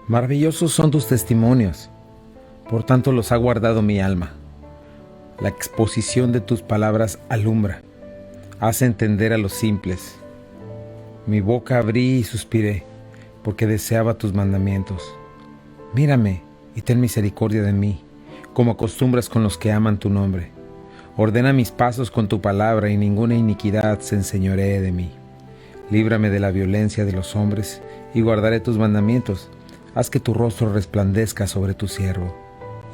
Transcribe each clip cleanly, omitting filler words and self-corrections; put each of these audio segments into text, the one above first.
Maravillosos son tus testimonios, por tanto los ha guardado mi alma. La exposición de tus palabras alumbra, hace entender a los simples. Mi boca abrí y suspiré, porque deseaba tus mandamientos. Mírame y ten misericordia de mí, como acostumbras con los que aman tu nombre. Ordena mis pasos con tu palabra, y ninguna iniquidad se enseñoree de mí. Líbrame de la violencia de los hombres, y guardaré tus mandamientos. Haz que tu rostro resplandezca sobre tu siervo,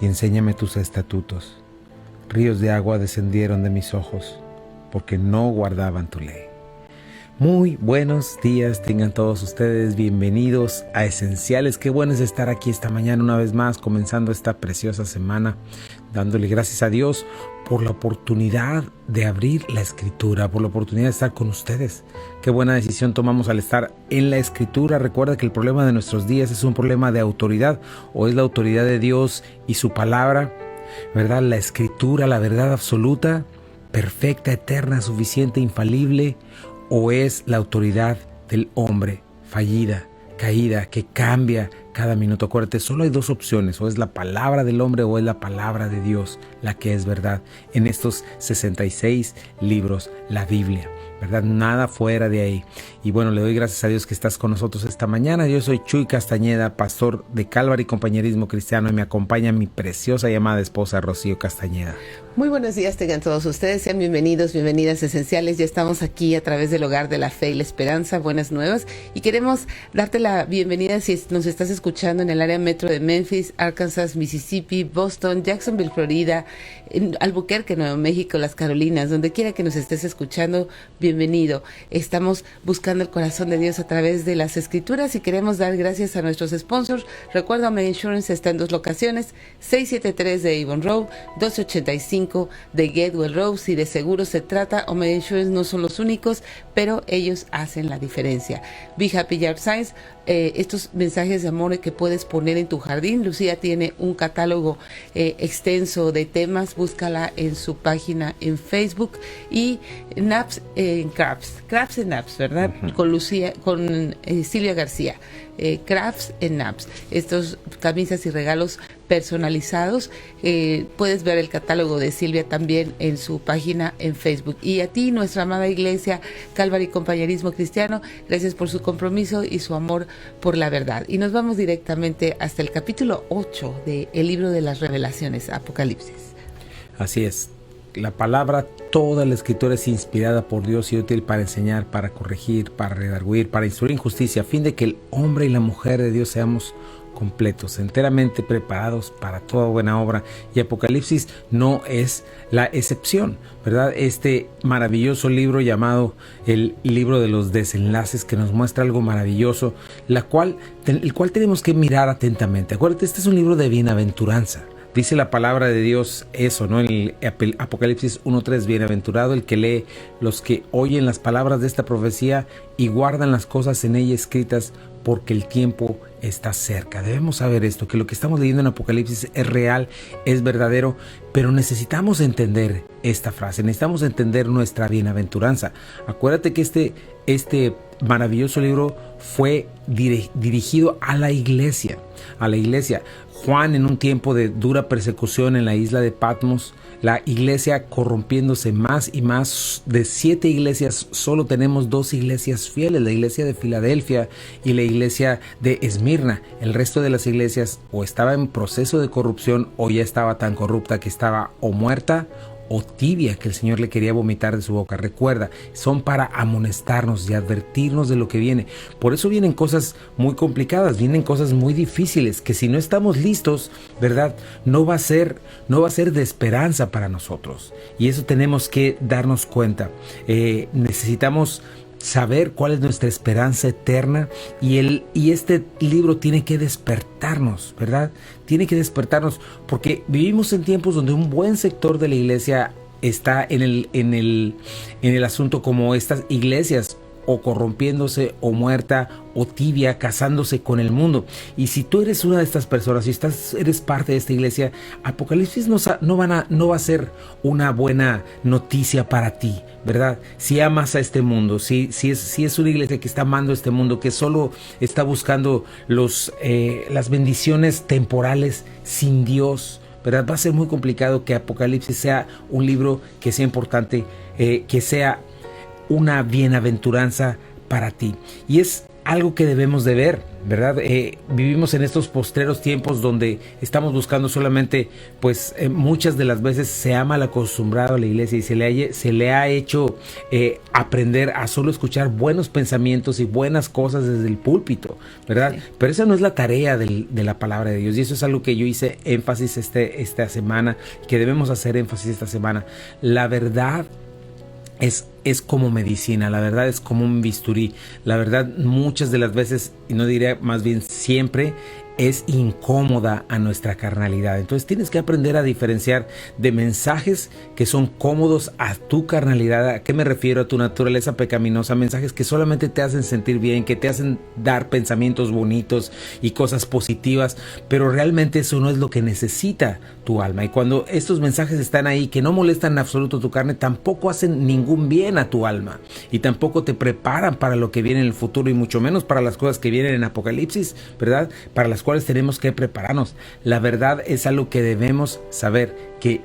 y enséñame tus estatutos. Ríos de agua descendieron de mis ojos, porque no guardaban tu ley. Muy buenos días tengan todos ustedes, bienvenidos a Esenciales. Qué bueno es estar aquí esta mañana una vez más, comenzando esta preciosa semana, dándole gracias a Dios por la oportunidad de abrir la Escritura, por la oportunidad de estar con ustedes. Qué buena decisión tomamos al estar en la Escritura. Recuerda que el problema de nuestros días es un problema de autoridad, o es la autoridad de Dios y su palabra, ¿verdad? La Escritura, la verdad absoluta, perfecta, eterna, suficiente, infalible, o es la autoridad del hombre, fallida, caída, que cambia cada minuto. Acuérdate, solo hay dos opciones: o es la palabra del hombre o es la palabra de Dios la que es verdad. En estos 66 libros, la Biblia, ¿verdad? Nada fuera de ahí. Y bueno, le doy gracias a Dios que estás con nosotros esta mañana. Yo soy Chuy Castañeda, pastor de Calvary Compañerismo Cristiano, y me acompaña mi preciosa y amada esposa Rocío Castañeda. Muy buenos días tengan todos ustedes, sean bienvenidos, bienvenidas Esenciales. Ya estamos aquí a través del Hogar de la Fe y la Esperanza, buenas nuevas, y queremos darte la bienvenida si nos estás escuchando en el área metro de Memphis, Arkansas, Mississippi, Boston, Jacksonville, Florida, en Albuquerque, Nuevo México, Las Carolinas, donde quiera que nos estés escuchando, bienvenido. Estamos buscando el corazón de Dios a través de las Escrituras y queremos dar gracias a nuestros sponsors. Recuerda, Omega Insurance está en dos locaciones: 673 de Avon Road, 285 de Gateway Road. Si de seguros se trata, Omega Insurance no son los únicos, pero ellos hacen la diferencia. Be Happy Yard Signs, estos mensajes de amor que puedes poner en tu jardín. Lucía tiene un catálogo extenso de temas, búscala en su página en Facebook. Y Naps en Crafts and Naps, ¿verdad? Uh-huh. Con Lucía, con Silvia García. Crafts and Naps, estos camisas y regalos personalizados. Puedes ver el catálogo de Silvia también en su página en Facebook. Y a ti, nuestra amada iglesia Calvary Compañerismo Cristiano, gracias por su compromiso y su amor por la verdad. Y nos vamos directamente hasta el capítulo 8 del libro de las Revelaciones, Apocalipsis. Así es. La palabra, toda la Escritura es inspirada por Dios y útil para enseñar, para corregir, para redarguir, para instruir en justicia, a fin de que el hombre y la mujer de Dios seamos completos, enteramente preparados para toda buena obra. Y Apocalipsis no es la excepción, ¿verdad? Este maravilloso libro llamado el libro de los desenlaces, que nos muestra algo maravilloso, el cual tenemos que mirar atentamente. Acuérdate, este es un libro de bienaventuranza. Dice la palabra de Dios eso, ¿no? En el Apocalipsis 1:3, bienaventurado el que lee, los que oyen las palabras de esta profecía y guardan las cosas en ella escritas, porque el tiempo está cerca. Debemos saber esto, que lo que estamos leyendo en Apocalipsis es real, es verdadero, pero necesitamos entender esta frase, necesitamos entender nuestra bienaventuranza. Acuérdate que este maravilloso libro fue dirigido a la iglesia. Juan, en un tiempo de dura persecución en la isla de Patmos, la iglesia corrompiéndose más y más. De 7 iglesias solo tenemos 2 iglesias fieles: la iglesia de Filadelfia y la iglesia de Esmirna. El resto de las iglesias o estaba en proceso de corrupción, o ya estaba tan corrupta que estaba o muerta o tibia, que el Señor le quería vomitar de su boca. Recuerda, son para amonestarnos y advertirnos de lo que viene. Por eso vienen cosas muy complicadas, vienen cosas muy difíciles, que si no estamos listos, ¿verdad? No va a ser de esperanza para nosotros. Y eso tenemos que darnos cuenta. Necesitamos saber cuál es nuestra esperanza eterna, y este libro tiene que despertarnos, ¿verdad? Tiene que despertarnos, porque vivimos en tiempos donde un buen sector de la iglesia está en el asunto como estas iglesias o corrompiéndose o muerta o tibia, casándose con el mundo. Y si tú eres una de estas personas, si eres parte de esta iglesia, Apocalipsis no va a ser una buena noticia para ti, ¿verdad? Si amas a este mundo, si es una iglesia que está amando este mundo, que solo está buscando las bendiciones temporales sin Dios, ¿verdad? Va a ser muy complicado que Apocalipsis sea un libro que sea importante, que sea una bienaventuranza para ti. Y es algo que debemos de ver, ¿verdad? Vivimos en estos postreros tiempos donde estamos buscando solamente, pues muchas de las veces se ha mal acostumbrado a la iglesia y se le ha hecho aprender a solo escuchar buenos pensamientos y buenas cosas desde el púlpito, ¿verdad? Sí. Pero esa no es la tarea de la palabra de Dios, y eso es algo que yo hice énfasis esta semana, que debemos hacer énfasis esta semana. La verdad es como medicina, la verdad es como un bisturí. La verdad muchas de las veces, y no diré más bien siempre, es incómoda a nuestra carnalidad. Entonces tienes que aprender a diferenciar de mensajes que son cómodos a tu carnalidad. ¿A qué me refiero? A tu naturaleza pecaminosa. Mensajes que solamente te hacen sentir bien, que te hacen dar pensamientos bonitos y cosas positivas, pero realmente eso no es lo que necesita tu alma. Y cuando estos mensajes están ahí, que no molestan en absoluto tu carne, tampoco hacen ningún bien a tu alma y tampoco te preparan para lo que viene en el futuro, y mucho menos para las cosas que vienen en Apocalipsis, ¿verdad? Para las cuales tenemos que prepararnos. La verdad es algo que debemos saber, que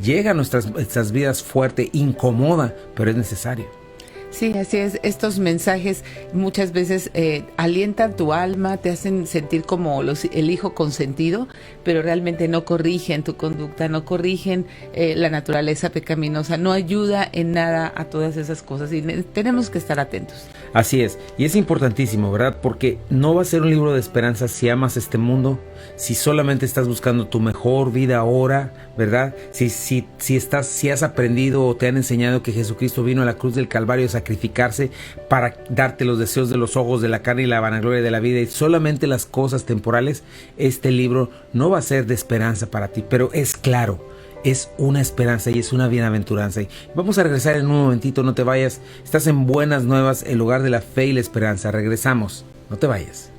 llega a nuestras vidas fuerte, incomoda, pero es necesario. Sí, así es. Estos mensajes muchas veces alientan tu alma, te hacen sentir como el hijo consentido, pero realmente no corrigen tu conducta, no corrigen la naturaleza pecaminosa, no ayuda en nada a todas esas cosas, y tenemos que estar atentos. Así es, y es importantísimo, ¿verdad? Porque no va a ser un libro de esperanza si amas este mundo, si solamente estás buscando tu mejor vida ahora, ¿verdad? Si has aprendido o te han enseñado que Jesucristo vino a la cruz del Calvario a sacrificarse para darte los deseos de los ojos, de la carne y la vanagloria de la vida, y solamente las cosas temporales, este libro no va a ser de esperanza para ti, pero es claro, es una esperanza y es una bienaventuranza. Y vamos a regresar en un momentito, no te vayas. Estás en Buenas Nuevas, el lugar de la fe y la esperanza. Regresamos, no te vayas.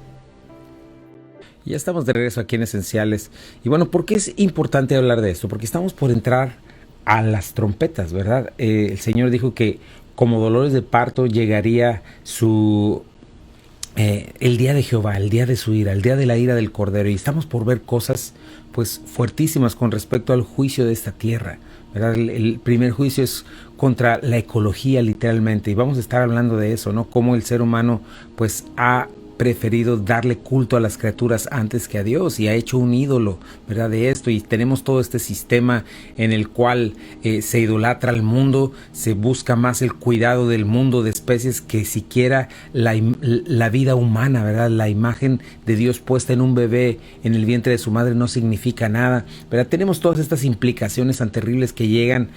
Ya estamos de regreso aquí en Esenciales. Y bueno, ¿por qué es importante hablar de esto? Porque estamos por entrar a las trompetas, ¿verdad? El Señor dijo que como dolores de parto llegaría el día de Jehová, el día de su ira, el día de la ira del Cordero. Y estamos por ver cosas pues fuertísimas con respecto al juicio de esta tierra, ¿verdad? El primer juicio es contra la ecología, literalmente, y vamos a estar hablando de eso, ¿no? Cómo el ser humano pues ha preferido darle culto a las criaturas antes que a Dios, y ha hecho un ídolo, ¿verdad? De esto, y tenemos todo este sistema en el cual se idolatra al mundo, se busca más el cuidado del mundo, de especies, que siquiera la vida humana, ¿verdad? La imagen de Dios puesta en un bebé en el vientre de su madre no significa nada, ¿verdad? Tenemos todas estas implicaciones tan terribles que llegan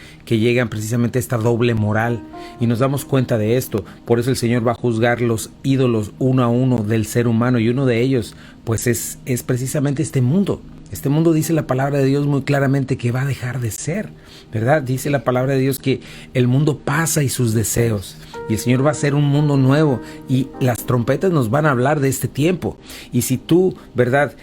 precisamente a esta doble moral, y nos damos cuenta de esto. Por eso el Señor va a juzgar los ídolos uno a uno del ser humano, y uno de ellos pues es precisamente este mundo. Este mundo, dice la palabra de Dios muy claramente, que va a dejar de ser, ¿verdad? Dice la palabra de Dios que el mundo pasa y sus deseos, y el Señor va a hacer un mundo nuevo, y las trompetas nos van a hablar de este tiempo. Y si tú, ¿verdad?,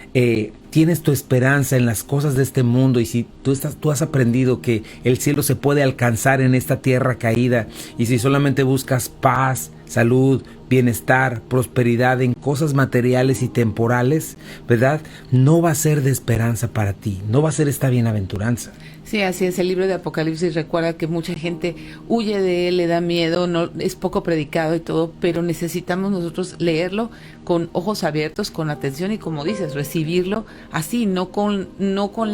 tienes tu esperanza en las cosas de este mundo, y si tú has aprendido que el cielo se puede alcanzar en esta tierra caída, y si solamente buscas paz, salud, bienestar, prosperidad en cosas materiales y temporales, ¿verdad?, no va a ser de esperanza para ti, no va a ser esta bienaventuranza. Sí, así es. El libro de Apocalipsis, recuerda que mucha gente huye de él, le da miedo, no es poco predicado y todo, pero necesitamos nosotros leerlo con ojos abiertos, con atención, y como dices, recibirlo así, no con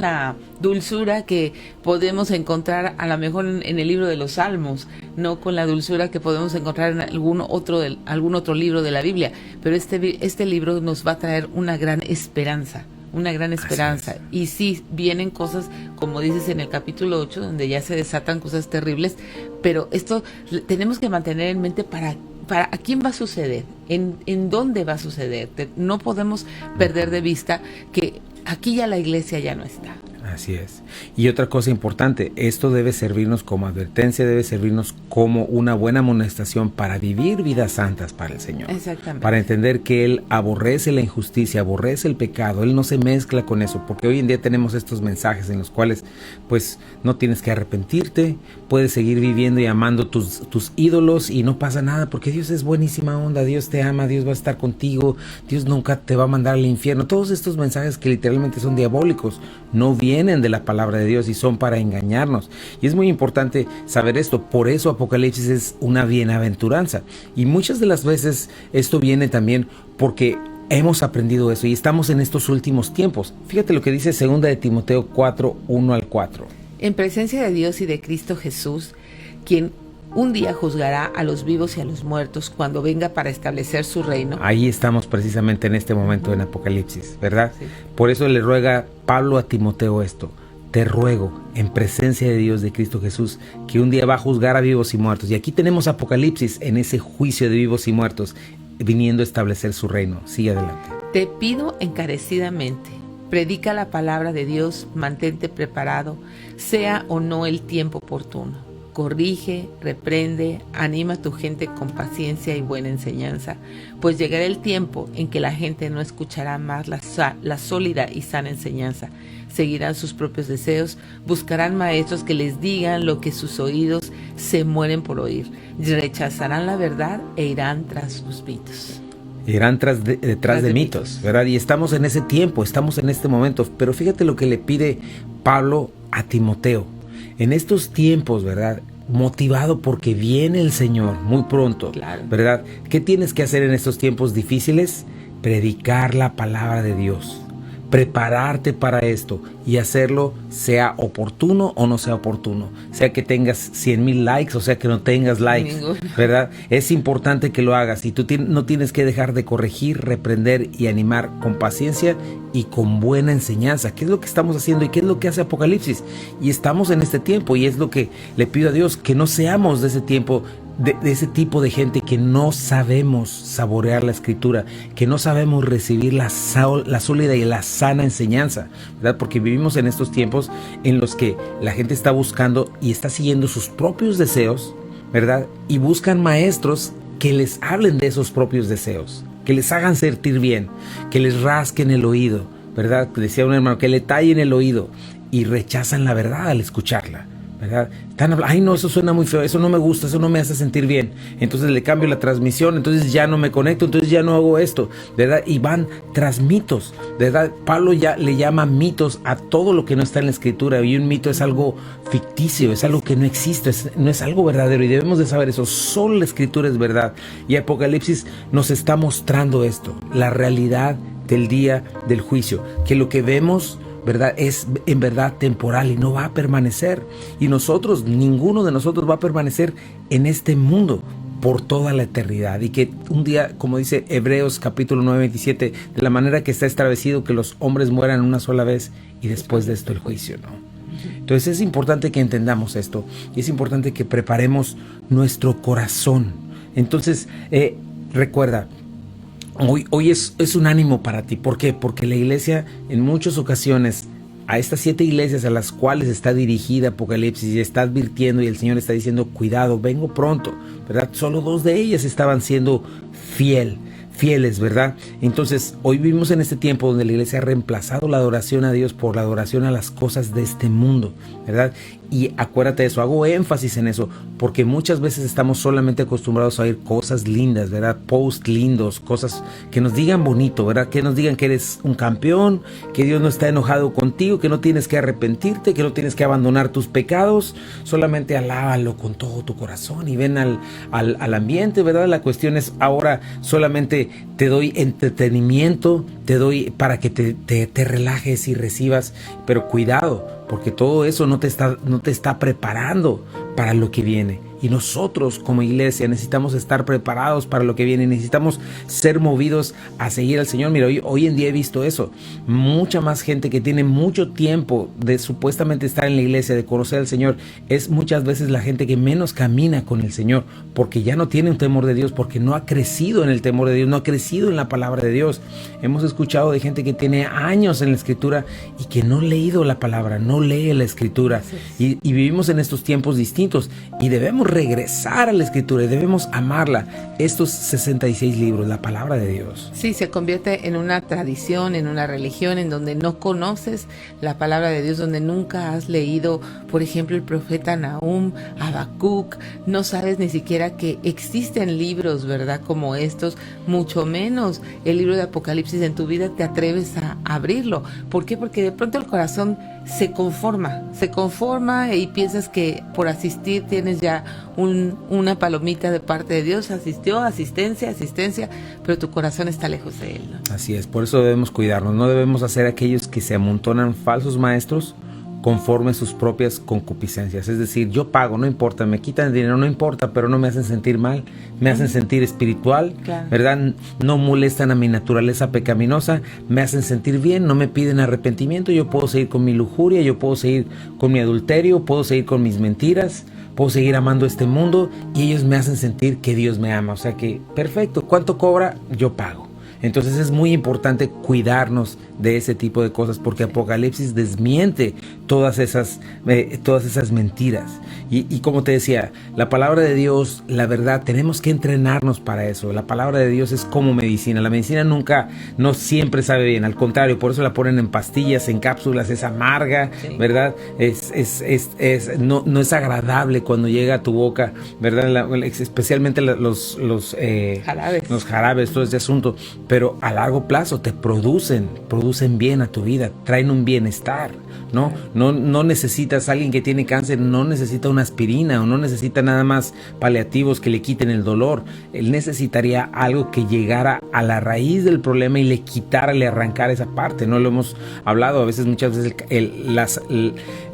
la dulzura que podemos encontrar a lo mejor en el libro de los Salmos, no con la dulzura que podemos encontrar en algún otro libro de la Biblia, pero este libro nos va a traer una gran esperanza. Una gran esperanza. Y sí, vienen cosas, como dices en el capítulo 8, donde ya se desatan cosas terribles, pero esto tenemos que mantener en mente para a quién va a suceder, en dónde va a suceder. No podemos perder de vista que aquí ya la iglesia ya no está. Así es. Y otra cosa importante, esto debe servirnos como advertencia, debe servirnos como una buena amonestación para vivir vidas santas para el Señor. Exactamente. Para entender que Él aborrece la injusticia, aborrece el pecado, Él no se mezcla con eso, porque hoy en día tenemos estos mensajes en los cuales pues no tienes que arrepentirte, puedes seguir viviendo y amando tus ídolos y no pasa nada, porque Dios es buenísima onda, Dios te ama, Dios va a estar contigo, Dios nunca te va a mandar al infierno. Todos estos mensajes que literalmente son diabólicos, no vienen de la palabra de Dios y son para engañarnos. Y es muy importante saber esto. Por eso Apocalipsis es una bienaventuranza. Y muchas de las veces esto viene también porque hemos aprendido eso y estamos en estos últimos tiempos. Fíjate lo que dice 2 de Timoteo 4, 1 al 4. En presencia de Dios y de Cristo Jesús, quien un día juzgará a los vivos y a los muertos cuando venga para establecer su reino. Ahí estamos precisamente en este momento en Apocalipsis, ¿verdad? Sí. Por eso le ruega Pablo a Timoteo esto. Te ruego, en presencia de Dios, de Cristo Jesús, que un día va a juzgar a vivos y muertos. Y aquí tenemos Apocalipsis en ese juicio de vivos y muertos, viniendo a establecer su reino. Sigue adelante. Te pido encarecidamente, predica la palabra de Dios, mantente preparado, sea o no el tiempo oportuno. Corrige, reprende, anima a tu gente con paciencia y buena enseñanza, pues llegará el tiempo en que la gente no escuchará más la sólida y sana enseñanza. Seguirán sus propios deseos, buscarán maestros que les digan lo que sus oídos se mueren por oír. Rechazarán la verdad e irán tras sus mitos. Irán detrás de mitos, ¿verdad? Y estamos en ese tiempo, estamos en este momento. Pero fíjate lo que le pide Pablo a Timoteo. En estos tiempos, ¿verdad? Motivado porque viene el Señor muy pronto, Claro. ¿verdad? ¿Qué tienes que hacer en estos tiempos difíciles? Predicar la palabra de Dios. Prepararte para esto y hacerlo sea oportuno o no sea oportuno, sea que tengas 100,000 likes o sea que no tengas likes, Ninguno. ¿verdad? Es importante que lo hagas y tú no tienes que dejar de corregir, reprender y animar con paciencia y con buena enseñanza. ¿Qué es lo que estamos haciendo y qué es lo que hace Apocalipsis? Y estamos en este tiempo y es lo que le pido a Dios, que no seamos de ese tiempo, de ese tipo de gente que no sabemos saborear la escritura, que no sabemos recibir la sólida y la sana enseñanza, ¿verdad? Porque vivimos en estos tiempos en los que la gente está buscando y está siguiendo sus propios deseos, ¿verdad? Y buscan maestros que les hablen de esos propios deseos, que les hagan sentir bien, que les rasquen el oído, ¿verdad? Decía un hermano, que le tallen el oído, y rechazan la verdad al escucharla, ¿verdad? Ay no, eso suena muy feo, eso no me gusta, eso no me hace sentir bien, entonces le cambio la transmisión, entonces ya no me conecto, entonces ya no hago esto, ¿verdad? Y van tras mitos, ¿verdad? Pablo ya le llama mitos a todo lo que no está en la escritura, y un mito es algo ficticio, es algo que no existe, no es algo verdadero, y debemos de saber eso. Solo la escritura es verdad, y Apocalipsis nos está mostrando esto, la realidad del día del juicio, que lo que vemos, ¿verdad?, es en verdad temporal y no va a permanecer. Y nosotros, ninguno de nosotros va a permanecer en este mundo por toda la eternidad. Y que un día, como dice Hebreos capítulo 9, 27, de la manera que está establecido que los hombres mueran una sola vez y después de esto el juicio, ¿no? Entonces es importante que entendamos esto y es importante que preparemos nuestro corazón. Entonces, recuerda, Hoy es un ánimo para ti. ¿Por qué? Porque la iglesia en muchas ocasiones, a estas 7 iglesias a las cuales está dirigida Apocalipsis y está advirtiendo y el Señor está diciendo, cuidado, vengo pronto, ¿verdad? Solo 2 de ellas estaban siendo fieles, ¿verdad? Entonces, hoy vivimos en este tiempo donde la iglesia ha reemplazado la adoración a Dios por la adoración a las cosas de este mundo, ¿verdad? Y acuérdate de eso, hago énfasis en eso, porque muchas veces estamos solamente acostumbrados a oír cosas lindas, ¿verdad? Posts lindos, cosas que nos digan bonito, ¿verdad? Que nos digan que eres un campeón, que Dios no está enojado contigo, que no tienes que arrepentirte, que no tienes que abandonar tus pecados, solamente alábalo con todo tu corazón y ven al ambiente, ¿verdad? La cuestión es ahora solamente te doy entretenimiento, te doy para que te relajes y recibas, pero cuidado, porque todo eso no te está preparando para lo que viene. Y nosotros como iglesia necesitamos estar preparados para lo que viene, necesitamos ser movidos a seguir al Señor. Mira, hoy en día he visto eso, mucha más gente que tiene mucho tiempo de supuestamente estar en la iglesia, de conocer al Señor, es muchas veces la gente que menos camina con el Señor, porque ya no tiene un temor de Dios, porque no ha crecido en el temor de Dios, no ha crecido en la palabra de Dios. Hemos escuchado de gente que tiene años en la Escritura y que no ha leído la palabra, no lee la Escritura, y vivimos en estos tiempos distintos y debemos regresar a la Escritura y debemos amarla. Estos 66 libros, la palabra de Dios. Sí, se convierte en una tradición, en una religión en donde no conoces la palabra de Dios, donde nunca has leído, por ejemplo, el profeta Nahum, Habacuc, no sabes ni siquiera que existen libros, ¿verdad?, como estos, mucho menos el libro de Apocalipsis en tu vida te atreves a abrirlo. ¿Por qué? Porque de pronto el corazón se conforma y piensas que por asistir tienes ya una palomita de parte de Dios, asistencia, pero tu corazón está lejos de Él, ¿no? Así es, por eso debemos cuidarnos, no debemos hacer aquellos que se amontonan falsos maestros conforme a sus propias concupiscencias. Es decir, yo pago, no importa, me quitan dinero, no importa, pero no me hacen sentir mal, me hacen sentir espiritual, claro, ¿verdad? No molestan a mi naturaleza pecaminosa, me hacen sentir bien, no me piden arrepentimiento, yo puedo seguir con mi lujuria, yo puedo seguir con mi adulterio, puedo seguir con mis mentiras, puedo seguir amando este mundo y ellos me hacen sentir que Dios me ama. O sea que, perfecto, ¿cuánto cobra? Yo pago. Entonces es muy importante cuidarnos de ese tipo de cosas, porque Apocalipsis desmiente todas esas mentiras. Y como te decía, la palabra de Dios, la verdad, tenemos que entrenarnos para eso. La palabra de Dios es como medicina. La medicina no siempre sabe bien, al contrario, por eso la ponen en pastillas, en cápsulas, es amarga, sí, ¿verdad? No es agradable cuando llega a tu boca, ¿verdad? Especialmente los jarabes, todo ese asunto. Pero a largo plazo te producen bien a tu vida, traen un bienestar, ¿no? No necesitas, alguien que tiene cáncer no necesita una aspirina o no necesita nada más paliativos que le quiten el dolor. Él necesitaría algo que llegara a la raíz del problema y le arrancara esa parte. No lo hemos hablado, muchas veces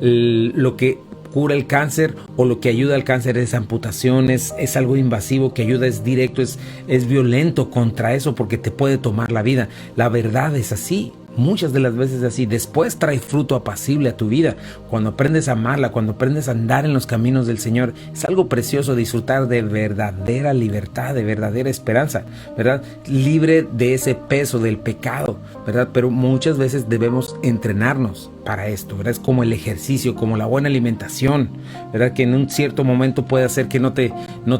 lo que cura el cáncer o lo que ayuda al cáncer es amputación, es algo invasivo que ayuda, es directo, es violento contra eso porque te puede tomar la vida. La verdad es así. Muchas de las veces es así. Después trae fruto apacible a tu vida. Cuando aprendes a amarla, cuando aprendes a andar en los caminos del Señor, es algo precioso disfrutar de verdadera libertad, de verdadera esperanza, ¿verdad? Libre de ese peso del pecado, ¿verdad? Pero muchas veces debemos entrenarnos para esto, ¿verdad? Es como el ejercicio, como la buena alimentación, ¿verdad? Que en un cierto momento puede hacer que no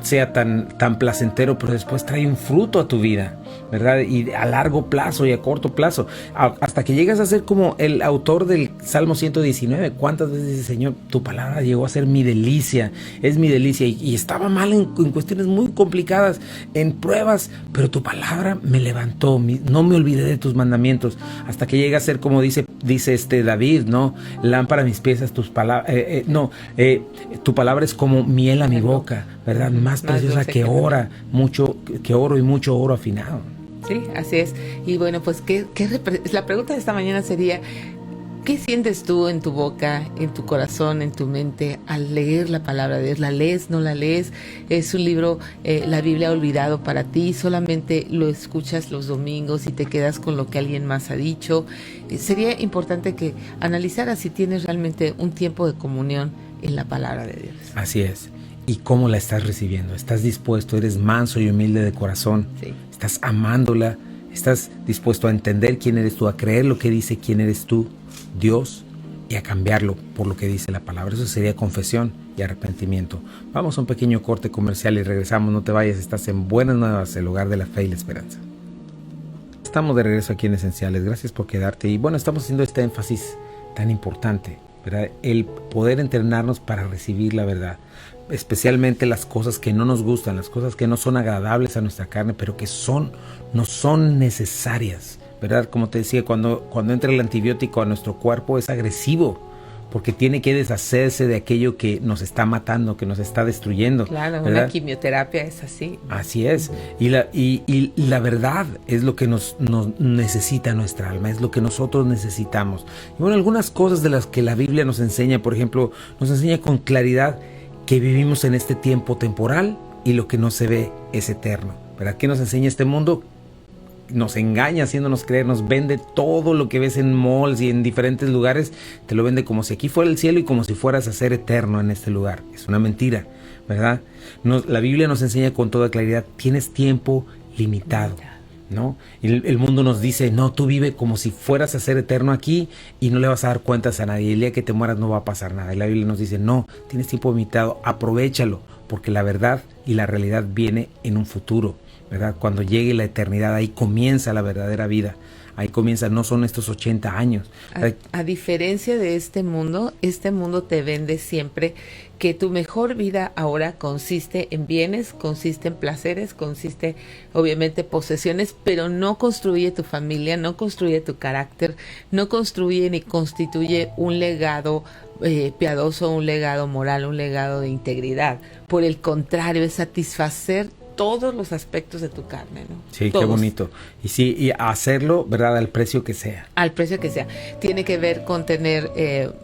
sea tan placentero, pero después trae un fruto a tu vida, ¿verdad? Y a largo plazo y a corto plazo, hasta que llegas a ser como el autor del Salmo 119. ¿Cuántas veces dice, Señor, tu palabra llegó a ser mi delicia, es mi delicia? Y estaba mal en cuestiones muy complicadas, en pruebas, pero tu palabra me levantó, no me olvidé de tus mandamientos, hasta que llega a ser como dice David, ¿no? Lámpara a mis pies, tus palabras, tu palabra es como miel a mi boca, ¿verdad? Más preciosa que oro y mucho oro afinado. Sí, así es. Y bueno, pues la pregunta de esta mañana sería, ¿qué sientes tú en tu boca, en tu corazón, en tu mente al leer la palabra de Dios? ¿La lees, no la lees? ¿Es un libro, la Biblia, olvidado para ti? ¿Solamente lo escuchas los domingos y te quedas con lo que alguien más ha dicho? Sería importante que analizaras si tienes realmente un tiempo de comunión en la palabra de Dios. Así es. ¿Y cómo la estás recibiendo? ¿Estás dispuesto? ¿Eres manso y humilde de corazón? Sí. ¿Estás amándola? ¿Estás dispuesto a entender quién eres tú, a creer lo que dice quién eres tú, Dios, y a cambiarlo por lo que dice la palabra? Eso sería confesión y arrepentimiento. Vamos a un pequeño corte comercial y regresamos. No te vayas, estás en Buenas Nuevas, el hogar de la fe y la esperanza. Estamos de regreso aquí en Esenciales. Gracias por quedarte. Y bueno, estamos haciendo este énfasis tan importante, ¿verdad? El poder entrenarnos para recibir la verdad, especialmente las cosas que no nos gustan, las cosas que no son agradables a nuestra carne, pero que no son necesarias, ¿verdad? Como te decía, cuando entra el antibiótico a nuestro cuerpo es agresivo, porque tiene que deshacerse de aquello que nos está matando, que nos está destruyendo. Claro, ¿verdad? Una quimioterapia es así. Así es. Y la verdad es lo que nos necesita nuestra alma, es lo que nosotros necesitamos. Y bueno, algunas cosas de las que la Biblia nos enseña, por ejemplo, nos enseña con claridad que vivimos en este tiempo temporal y lo que no se ve es eterno. ¿Verdad? ¿Qué nos enseña este mundo? Nos engaña haciéndonos creer, nos vende todo lo que ves en malls y en diferentes lugares, te lo vende como si aquí fuera el cielo y como si fueras a ser eterno en este lugar. Es una mentira, ¿verdad? La Biblia nos enseña con toda claridad, tienes tiempo limitado, ¿no? El mundo nos dice, no, tú vive como si fueras a ser eterno aquí y no le vas a dar cuentas a nadie. El día que te mueras no va a pasar nada. Y la Biblia nos dice, no, tienes tiempo limitado, aprovéchalo, porque la verdad y la realidad viene en un futuro, ¿verdad? Cuando llegue la eternidad, ahí comienza la verdadera vida. Ahí comienza, no son estos 80 años. A diferencia de este mundo te vende siempre que tu mejor vida ahora consiste en bienes, consiste en placeres, consiste obviamente posesiones, pero no construye tu familia, no construye tu carácter, no construye ni constituye un legado piadoso, un legado moral, un legado de integridad. Por el contrario, es satisfacer todos los aspectos de tu carne, ¿no? Sí, todos. Qué bonito. Y sí, y hacerlo, ¿verdad? Al precio que sea. Al precio que sea. Tiene que ver con tener,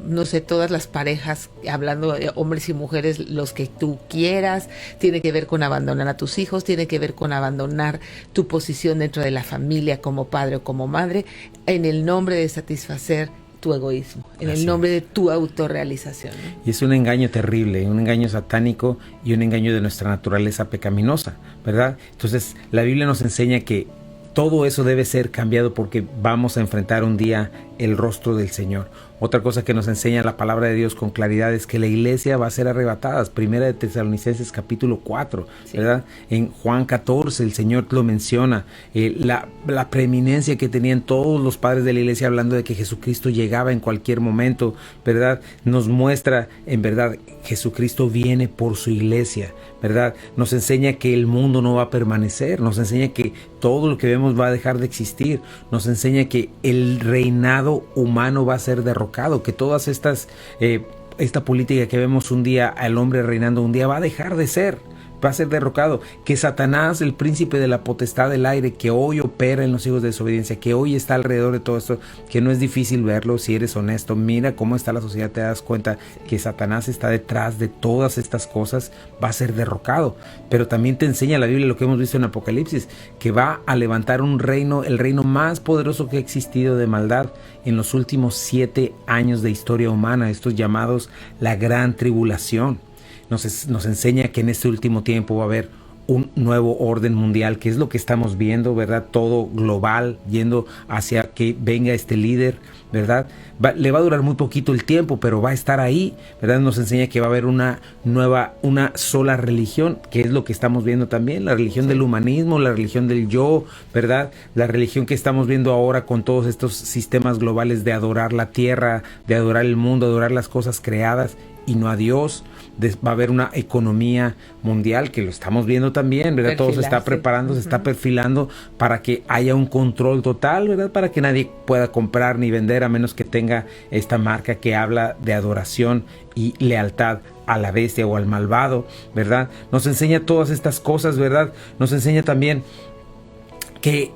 no sé, todas las parejas, hablando de hombres y mujeres, los que tú quieras. Tiene que ver con abandonar a tus hijos. Tiene que ver con abandonar tu posición dentro de la familia como padre o como madre, en el nombre de satisfacer tu egoísmo, en el nombre de tu autorrealización, ¿no? Y es un engaño terrible, un engaño satánico y un engaño de nuestra naturaleza pecaminosa, ¿verdad? Entonces, la Biblia nos enseña que todo eso debe ser cambiado porque vamos a enfrentar un día el rostro del Señor. Otra cosa que nos enseña la palabra de Dios con claridad es que la iglesia va a ser arrebatada. Primera de Tesalonicenses capítulo 4, sí. ¿Verdad? En Juan 14 el Señor lo menciona, la preeminencia que tenían todos los padres de la iglesia hablando de que Jesucristo llegaba en cualquier momento, ¿verdad? Nos muestra, en verdad, Jesucristo viene por su iglesia, ¿verdad? Nos enseña que el mundo no va a permanecer, nos enseña que todo lo que vemos va a dejar de existir, nos enseña que el reinado humano va a ser derrocado, que todas esta política que vemos un día, al hombre reinando un día, va a dejar de ser, va a ser derrocado, que Satanás, el príncipe de la potestad del aire, que hoy opera en los hijos de desobediencia, que hoy está alrededor de todo esto, que no es difícil verlo si eres honesto, mira cómo está la sociedad, te das cuenta que Satanás está detrás de todas estas cosas, va a ser derrocado. Pero también te enseña la Biblia lo que hemos visto en Apocalipsis, que va a levantar un reino, el reino más poderoso que ha existido de maldad en los últimos 7 años de historia humana, estos llamados la Gran Tribulación. Nos enseña que en este último tiempo va a haber un nuevo orden mundial, que es lo que estamos viendo, ¿verdad? Todo global, yendo hacia que venga este líder, ¿verdad? Le va a durar muy poquito el tiempo, pero va a estar ahí, ¿verdad? Nos enseña que va a haber una sola religión, que es lo que estamos viendo también, la religión del humanismo, la religión del yo, ¿verdad? La religión que estamos viendo ahora con todos estos sistemas globales de adorar la tierra, de adorar el mundo, adorar las cosas creadas y no a Dios. Va a haber una economía mundial que lo estamos viendo también, ¿verdad? Todo se está preparando, se está perfilando para que haya un control total, ¿verdad? Para que nadie pueda comprar ni vender a menos que tenga esta marca que habla de adoración y lealtad a la bestia o al malvado, ¿verdad? Nos enseña todas estas cosas, ¿verdad? Nos enseña también que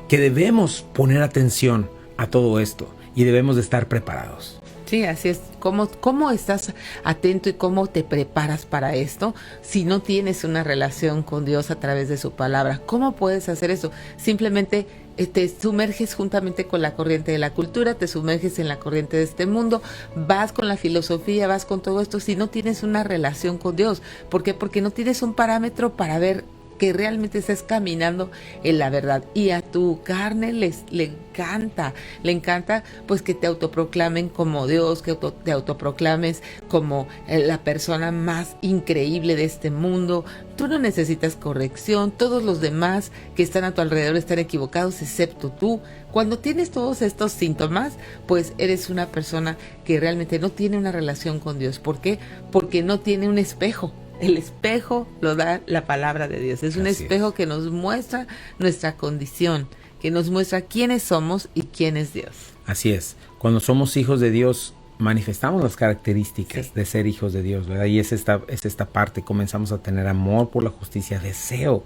debemos poner atención a todo esto y debemos de estar preparados. Sí, así es. ¿Cómo estás atento y cómo te preparas para esto si no tienes una relación con Dios a través de su palabra? ¿Cómo puedes hacer eso? Simplemente te sumerges juntamente con la corriente de la cultura, te sumerges en la corriente de este mundo, vas con la filosofía, vas con todo esto si no tienes una relación con Dios. ¿Por qué? Porque no tienes un parámetro para ver que realmente estés caminando en la verdad, y a tu carne le encanta pues que te autoproclamen como Dios, que te autoproclames como la persona más increíble de este mundo. Tú no necesitas corrección, todos los demás que están a tu alrededor están equivocados excepto tú. Cuando tienes todos estos síntomas, pues eres una persona que realmente no tiene una relación con Dios. ¿Por qué? Porque no tiene un espejo. El espejo lo da la palabra de Dios. Es un espejo que nos muestra nuestra condición, que nos muestra quiénes somos y quién es Dios. Así es. Cuando somos hijos de Dios, manifestamos las características de ser hijos de Dios, ¿verdad? Y es esta parte. Comenzamos a tener amor por la justicia, deseo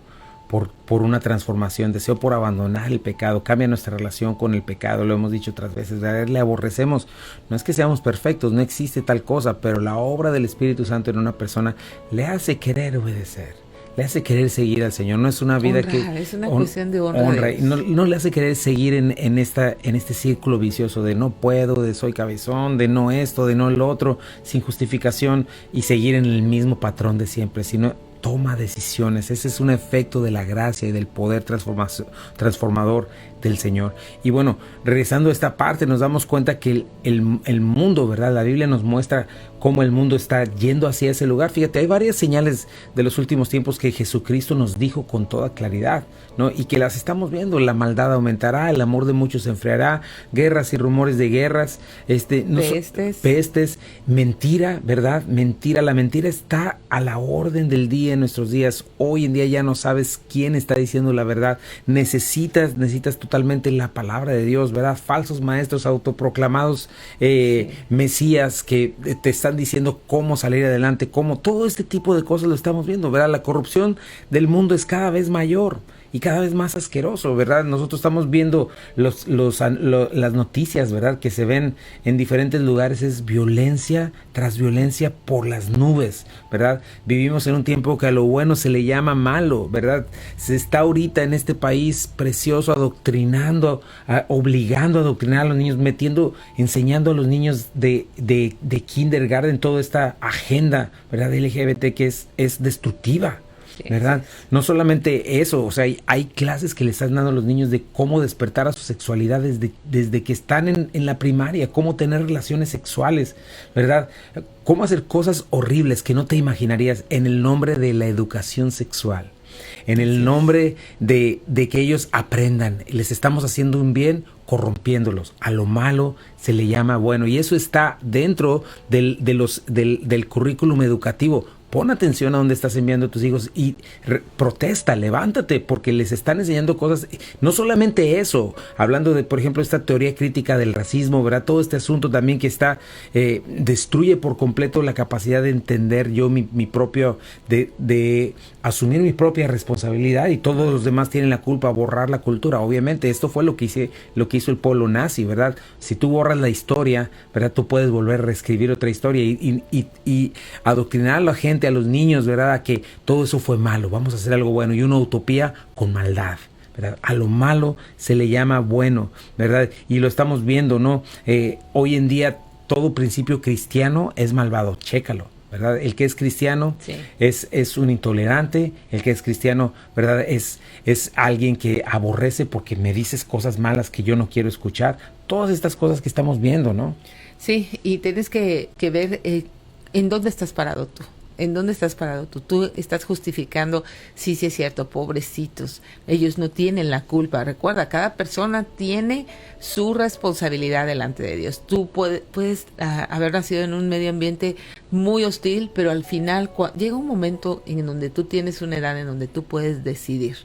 por una transformación, deseo por abandonar el pecado, cambia nuestra relación con el pecado, lo hemos dicho otras veces, le aborrecemos. No es que seamos perfectos, no existe tal cosa, pero la obra del Espíritu Santo en una persona le hace querer obedecer, le hace querer seguir al Señor. No es una vida es una cuestión de honra y no le hace querer seguir en este círculo vicioso de no puedo, de soy cabezón, de no esto, de no lo otro, sin justificación, y seguir en el mismo patrón de siempre, sino toma decisiones. Ese es un efecto de la gracia y del poder transformador del Señor. Y bueno, regresando a esta parte, nos damos cuenta que el mundo, ¿verdad? La Biblia nos muestra cómo el mundo está yendo hacia ese lugar. Fíjate, hay varias señales de los últimos tiempos que Jesucristo nos dijo con toda claridad, ¿no? Y que las estamos viendo. La maldad aumentará, el amor de muchos se enfriará, guerras y rumores de guerras, pestes, mentira, ¿verdad? Mentira, la mentira está a la orden del día en nuestros días. Hoy en día ya no sabes quién está diciendo la verdad. Necesitas totalmente la palabra de Dios, ¿verdad? Falsos maestros autoproclamados, mesías que te están diciendo cómo salir adelante, cómo todo este tipo de cosas lo estamos viendo, ¿verdad? La corrupción del mundo es cada vez mayor y cada vez más asqueroso, ¿verdad? Nosotros estamos viendo las noticias, ¿verdad? Que se ven en diferentes lugares, es violencia tras violencia por las nubes, ¿verdad? Vivimos en un tiempo que a lo bueno se le llama malo, ¿verdad? Se está ahorita en este país precioso adoctrinando, obligando a adoctrinar a los niños, enseñando a los niños de kindergarten toda esta agenda, ¿verdad? LGBT que es destructiva, ¿verdad? No solamente eso, o sea, hay clases que le están dando a los niños de cómo despertar a su sexualidad desde que están en la primaria, cómo tener relaciones sexuales, ¿verdad? Cómo hacer cosas horribles que no te imaginarías en el nombre de la educación sexual, en el nombre de que ellos aprendan. Les estamos haciendo un bien corrompiéndolos. A lo malo se le llama bueno, y eso está dentro del currículum educativo. Pon atención a dónde estás enviando a tus hijos y protesta, levántate, porque les están enseñando cosas. No solamente eso, hablando de, por ejemplo, esta teoría crítica del racismo, ¿verdad? Todo este asunto también que destruye por completo la capacidad de entender yo mi propio, de asumir mi propia responsabilidad, y todos los demás tienen la culpa, borrar la cultura. Obviamente, esto fue lo que hizo el pueblo nazi, ¿verdad? Si tú borras la historia, ¿verdad? Tú puedes volver a reescribir otra historia y adoctrinar a la gente, a los niños, ¿verdad? A que todo eso fue malo, vamos a hacer algo bueno, y una utopía con maldad, ¿verdad? A lo malo se le llama bueno, ¿verdad? Y lo estamos viendo, ¿no? Hoy en día todo principio cristiano es malvado, chécalo, ¿verdad? El que es cristiano es un intolerante, el que es cristiano, ¿verdad? Es alguien que aborrece porque me dices cosas malas que yo no quiero escuchar. Todas estas cosas que estamos viendo, ¿no? Sí, y tienes que ver en dónde estás parado tú. ¿En dónde estás parado tú? Tú estás justificando, sí es cierto, pobrecitos, ellos no tienen la culpa. Recuerda, cada persona tiene su responsabilidad delante de Dios. Tú puedes haber nacido en un medio ambiente muy hostil, pero al final llega un momento en donde tú tienes una edad en donde tú puedes decidir,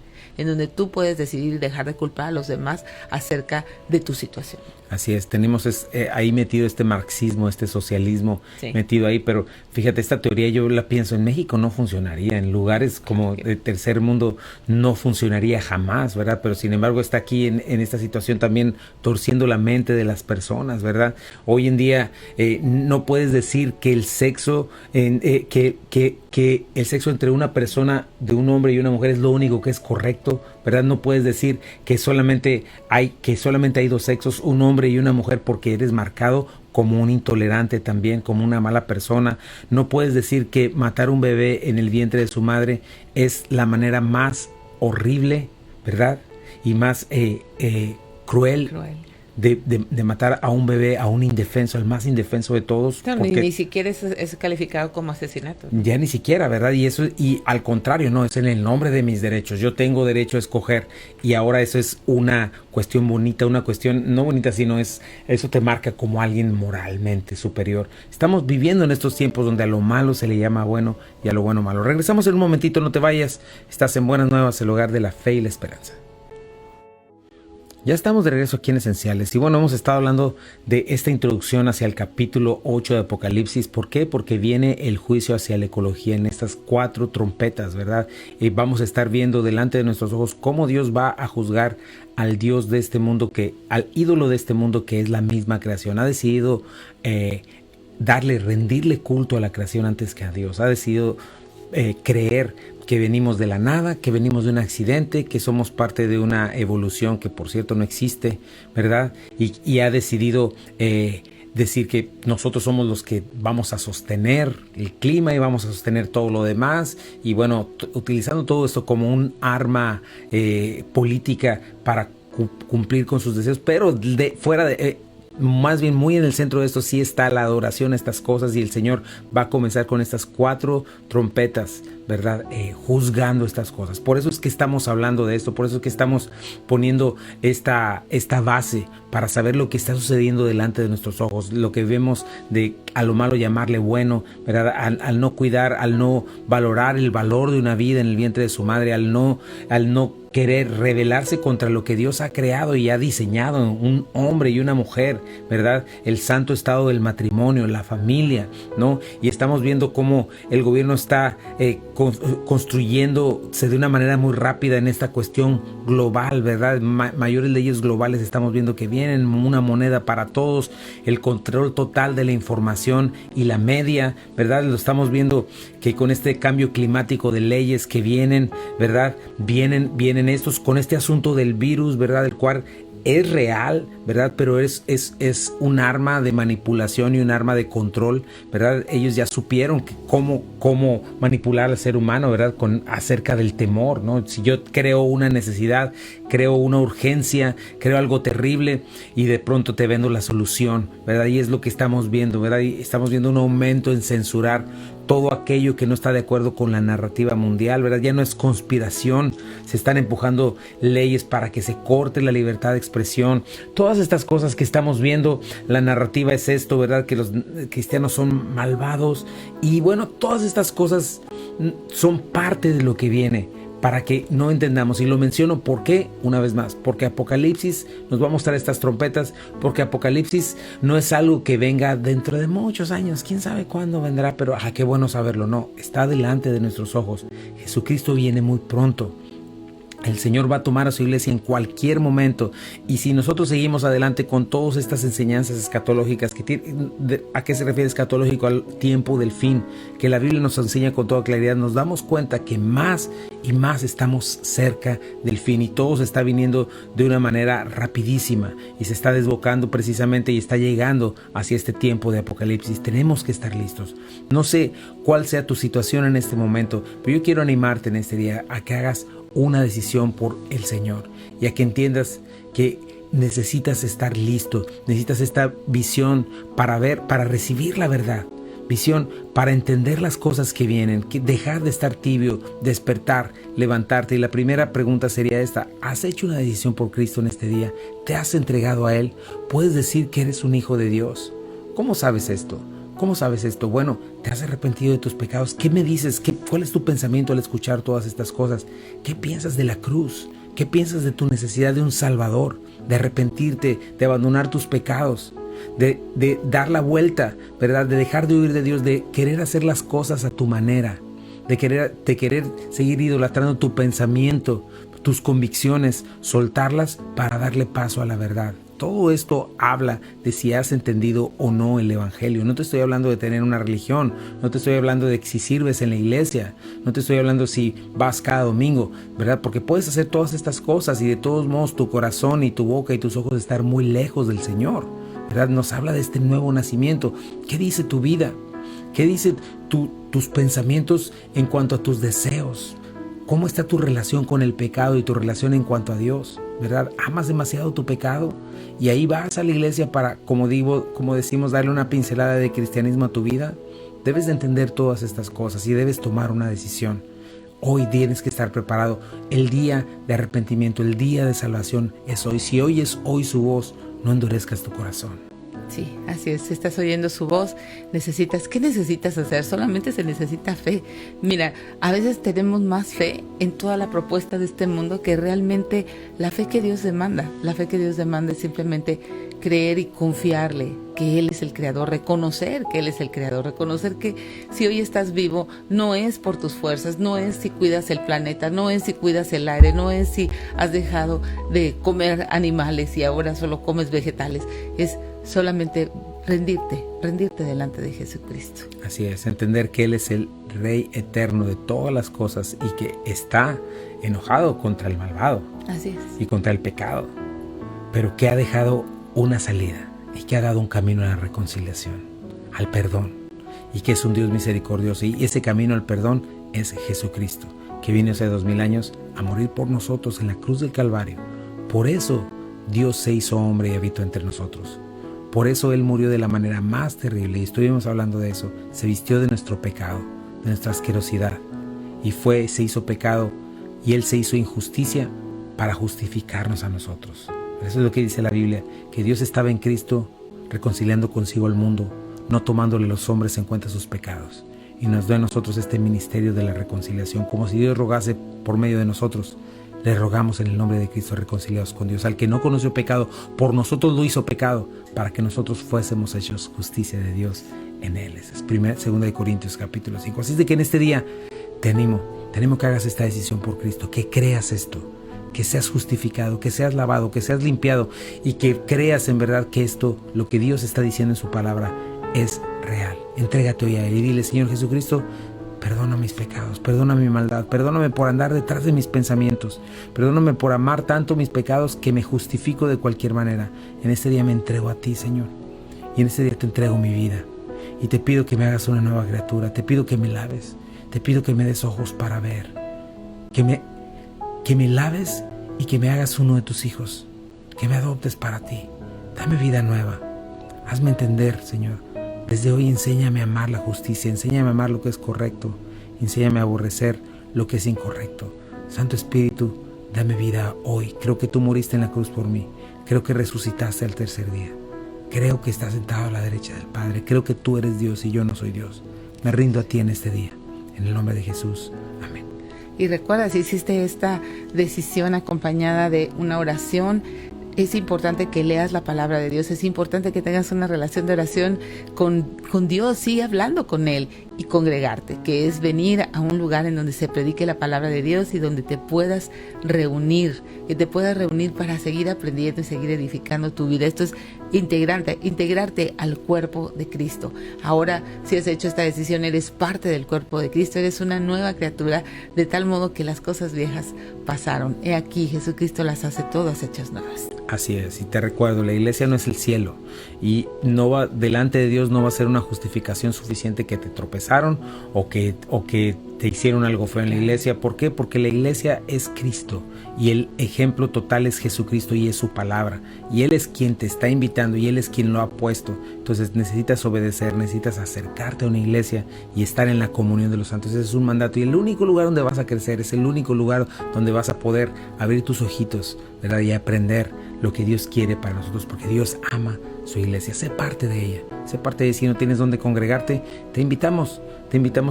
dejar de culpar a los demás acerca de tu situación. Así es, tenemos ahí metido este marxismo, este socialismo metido ahí, pero fíjate, esta teoría yo la pienso, en México no funcionaría, en lugares como de tercer mundo no funcionaría jamás, ¿verdad? Pero sin embargo está aquí en esta situación también torciendo la mente de las personas, ¿verdad? Hoy en día no puedes decir que el sexo, que el sexo entre una persona, de un hombre y una mujer, es lo único que es correcto, ¿verdad? No puedes decir que solamente hay dos sexos, un hombre y una mujer, porque eres marcado como un intolerante también, como una mala persona. No puedes decir que matar un bebé en el vientre de su madre es la manera más horrible, ¿verdad? Y más cruel. De matar a un bebé, a un indefenso, al más indefenso de todos. No, ni siquiera es calificado como asesinato. Ya ni siquiera, ¿verdad? Y al contrario, no, es en el nombre de mis derechos. Yo tengo derecho a escoger, y ahora eso es una cuestión bonita, una cuestión no bonita, sino eso te marca como alguien moralmente superior. Estamos viviendo en estos tiempos donde a lo malo se le llama bueno y a lo bueno malo. Regresamos en un momentito, no te vayas. Estás en Buenas Nuevas, el hogar de la fe y la esperanza. Ya estamos de regreso aquí en Esenciales y bueno, hemos estado hablando de esta introducción hacia el capítulo 8 de Apocalipsis. ¿Por qué? Porque viene el juicio hacia la ecología en estas 4 trompetas, ¿verdad? Y vamos a estar viendo delante de nuestros ojos cómo Dios va a juzgar al Dios de este mundo, al ídolo de este mundo, que es la misma creación. Ha decidido rendirle culto a la creación antes que a Dios. Ha decidido creer que venimos de la nada, que venimos de un accidente, que somos parte de una evolución que por cierto no existe, ¿verdad? Y ha decidido decir que nosotros somos los que vamos a sostener el clima y vamos a sostener todo lo demás, y bueno, utilizando todo esto como un arma política para cumplir con sus deseos, pero más bien muy en el centro de esto sí está la adoración a estas cosas, y el Señor va a comenzar con estas 4 trompetas, ¿verdad? Juzgando estas cosas. Por eso es que estamos hablando de esto, por eso es que estamos poniendo esta base para saber lo que está sucediendo delante de nuestros ojos, lo que vemos de a lo malo llamarle bueno, ¿verdad? Al no cuidar, al no valorar el valor de una vida en el vientre de su madre, al no querer rebelarse contra lo que Dios ha creado y ha diseñado, un hombre y una mujer, ¿verdad? El santo estado del matrimonio, la familia, ¿no? Y estamos viendo cómo el gobierno está construyéndose de una manera muy rápida en esta cuestión global, ¿verdad? Mayores leyes globales estamos viendo que vienen, una moneda para todos, el control total de la información y la media, ¿verdad? Lo estamos viendo que con este cambio climático de leyes que vienen, ¿verdad? Vienen estos con este asunto del virus, ¿verdad? El cual es real, ¿verdad? Pero es un arma de manipulación y un arma de control, ¿verdad? Ellos ya supieron que cómo manipular al ser humano, ¿verdad? Acerca del temor, ¿no? Si yo creo una necesidad, creo una urgencia, creo algo terrible y de pronto te vendo la solución, ¿verdad? Y es lo que estamos viendo, ¿verdad? Y estamos viendo un aumento en censurar todo aquello que no está de acuerdo con la narrativa mundial, ¿verdad? Ya no es conspiración, se están empujando leyes para que se corte la libertad de expresión. Todas estas cosas que estamos viendo, la narrativa es esto, ¿verdad? Que los cristianos son malvados y bueno, todas estas cosas son parte de lo que viene, para que no entendamos. Y lo menciono, ¿por qué? Una vez más, porque Apocalipsis nos va a mostrar estas trompetas, porque Apocalipsis no es algo que venga dentro de muchos años, quién sabe cuándo vendrá, pero qué bueno saberlo. No, está delante de nuestros ojos. Jesucristo viene muy pronto. El Señor va a tomar a su iglesia en cualquier momento, y si nosotros seguimos adelante con todas estas enseñanzas escatológicas, ¿a qué se refiere escatológico? Al tiempo del fin, que la Biblia nos enseña con toda claridad, nos damos cuenta que más y más estamos cerca del fin, y todo se está viniendo de una manera rapidísima y se está desbocando precisamente y está llegando hacia este tiempo de Apocalipsis. Tenemos que estar listos. No sé cuál sea tu situación en este momento, pero yo quiero animarte en este día a que hagas una decisión por el Señor y a que entiendas que necesitas estar listo, necesitas esta visión para recibir la verdad, visión para entender las cosas que vienen, dejar de estar tibio, despertar, levantarte. Y la primera pregunta sería esta: ¿has hecho una decisión por Cristo en este día? ¿Te has entregado a Él? ¿Puedes decir que eres un hijo de Dios? ¿Cómo sabes esto? ¿Cómo sabes esto? Bueno, ¿te has arrepentido de tus pecados? ¿Qué me dices? ¿Cuál es tu pensamiento al escuchar todas estas cosas? ¿Qué piensas de la cruz? ¿Qué piensas de tu necesidad de un Salvador? De arrepentirte, de abandonar tus pecados, de dar la vuelta, ¿verdad? De dejar de huir de Dios, de querer hacer las cosas a tu manera, de querer seguir idolatrando tu pensamiento, tus convicciones, soltarlas para darle paso a la verdad. Todo esto habla de si has entendido o no el Evangelio. No te estoy hablando de tener una religión, no te estoy hablando de si sirves en la iglesia, no te estoy hablando si vas cada domingo, ¿verdad? Porque puedes hacer todas estas cosas y de todos modos tu corazón y tu boca y tus ojos estar muy lejos del Señor, ¿verdad? Nos habla de este nuevo nacimiento. ¿Qué dice tu vida? ¿Qué dice tus pensamientos en cuanto a tus deseos? ¿Cómo está tu relación con el pecado y tu relación en cuanto a Dios? ¿Verdad? ¿Amas demasiado tu pecado? Y ahí vas a la iglesia para, como decimos, darle una pincelada de cristianismo a tu vida. Debes de entender todas estas cosas y debes tomar una decisión. Hoy tienes que estar preparado. El día de arrepentimiento, el día de salvación es hoy. Si oyes hoy su voz, no endurezcas tu corazón. Sí, así es. Si estás oyendo su voz, ¿qué necesitas hacer? Solamente se necesita fe. Mira, a veces tenemos más fe en toda la propuesta de este mundo que realmente la fe que Dios demanda. La fe que Dios demanda es simplemente creer y confiarle que Él es el creador, reconocer que Él es el creador, reconocer que si hoy estás vivo no es por tus fuerzas, no es si cuidas el planeta, no es si cuidas el aire, no es si has dejado de comer animales y ahora solo comes vegetales, es solamente rendirte delante de Jesucristo. Así es, entender que Él es el Rey eterno de todas las cosas y que está enojado contra el malvado. Así es. Y contra el pecado, pero que ha dejado una salida y que ha dado un camino a la reconciliación, al perdón, y que es un Dios misericordioso, y ese camino al perdón es Jesucristo, que vino hace 2000 años a morir por nosotros en la cruz del Calvario. Por eso Dios se hizo hombre y habitó entre nosotros. Por eso Él murió de la manera más terrible, y estuvimos hablando de eso. Se vistió de nuestro pecado, de nuestra asquerosidad, y se hizo pecado, y Él se hizo injusticia para justificarnos a nosotros. Eso es lo que dice la Biblia, que Dios estaba en Cristo reconciliando consigo al mundo, no tomándole los hombres en cuenta sus pecados. Y nos da a nosotros este ministerio de la reconciliación, como si Dios rogase por medio de nosotros. Le rogamos en el nombre de Cristo reconciliados con Dios. Al que no conoció pecado, por nosotros lo hizo pecado, para que nosotros fuésemos hechos justicia de Dios en Él. Es 2 de Corintios capítulo 5. Así es de que en este día te animo que hagas esta decisión por Cristo, que creas esto, que seas justificado, que seas lavado, que seas limpiado y que creas en verdad que esto, lo que Dios está diciendo en su palabra, es real. Entrégate hoy a Él y dile: Señor Jesucristo, perdona mis pecados, perdona mi maldad, perdóname por andar detrás de mis pensamientos, perdóname por amar tanto mis pecados que me justifico de cualquier manera. En este día me entrego a ti, Señor, y en este día te entrego mi vida y te pido que me hagas una nueva criatura, te pido que me laves, te pido que me des ojos para ver, que me laves y que me hagas uno de tus hijos, que me adoptes para ti. Dame vida nueva, hazme entender, Señor. Desde hoy enséñame a amar la justicia, enséñame a amar lo que es correcto, enséñame a aborrecer lo que es incorrecto. Santo Espíritu, dame vida hoy. Creo que tú moriste en la cruz por mí, creo que resucitaste al tercer día, creo que estás sentado a la derecha del Padre, creo que tú eres Dios y yo no soy Dios. Me rindo a ti en este día, en el nombre de Jesús. Amén. Y recuerda, si hiciste esta decisión acompañada de una oración, es importante que leas la palabra de Dios, es importante que tengas una relación de oración con Dios, sigue hablando con Él, y congregarte, que es venir a un lugar en donde se predique la palabra de Dios y donde te puedas reunir, para seguir aprendiendo y seguir edificando tu vida. Esto es integrarte al cuerpo de Cristo. Ahora, si has hecho esta decisión, eres parte del cuerpo de Cristo, eres una nueva criatura, de tal modo que las cosas viejas pasaron. He aquí, Jesucristo las hace todas hechas nuevas. Así es, y te recuerdo, la iglesia no es el cielo, y delante de Dios no va a ser una justificación suficiente que te tropezaron o que te hicieron algo feo en la iglesia. ¿Por qué? Porque la iglesia es Cristo y el ejemplo total es Jesucristo y es su palabra, y Él es quien te está invitando y Él es quien lo ha puesto. Entonces necesitas obedecer, necesitas acercarte a una iglesia y estar en la comunión de los santos. Ese es un mandato, y el único lugar donde vas a crecer, es el único lugar donde vas a poder abrir tus ojitos, ¿verdad? Y aprender lo que Dios quiere para nosotros, porque Dios ama su iglesia. Sé parte de ella, si no tienes dónde congregarte, te invitamos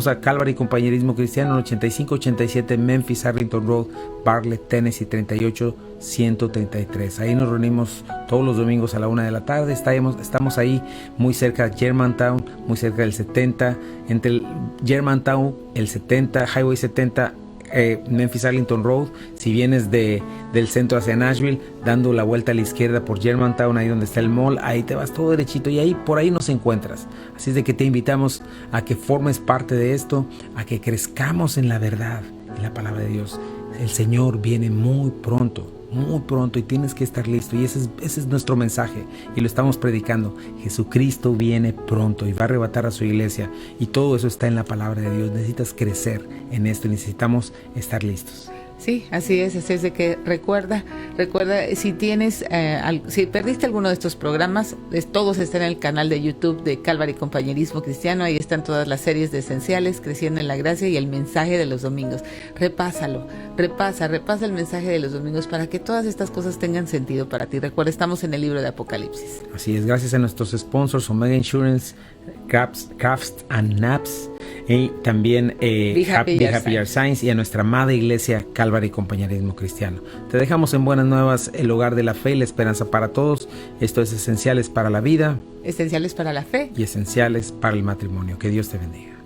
a Calvary Compañerismo Cristiano en 8587 Memphis Arlington Road, Bartlett, Tennessee 38133. Ahí nos reunimos todos los domingos a la 1 de la tarde. Estamos ahí muy cerca de Germantown, muy cerca del 70, entre el Germantown, el 70, Highway 70, Memphis Arlington Road. Si vienes del centro hacia Nashville, dando la vuelta a la izquierda por Germantown, ahí donde está el mall, ahí te vas todo derechito y por ahí nos encuentras. Así es de que te invitamos a que formes parte de esto, a que crezcamos en la verdad, en la palabra de Dios. El Señor viene muy pronto, y tienes que estar listo, y ese es nuestro mensaje, y lo estamos predicando. Jesucristo viene pronto y va a arrebatar a su iglesia, y todo eso está en la palabra de Dios. Necesitas crecer en esto y necesitamos estar listos. Sí, así es de que recuerda, si tienes, si perdiste alguno de estos programas, todos están en el canal de YouTube de Calvary Compañerismo Cristiano, ahí están todas las series de Esenciales, Creciendo en la Gracia y el mensaje de los domingos. Repásalo, repasa el mensaje de los domingos para que todas estas cosas tengan sentido para ti. Recuerda, estamos en el libro de Apocalipsis. Así es, gracias a nuestros sponsors, Omega Insurance, Crafts and Naps, y también Be Happy Science, y a nuestra amada iglesia Calvary Compañerismo Cristiano. Te dejamos en buenas nuevas, el hogar de la fe y la esperanza para todos. Esto es Esenciales para la Vida, Esenciales para la Fe y Esenciales para el Matrimonio. Que Dios te bendiga.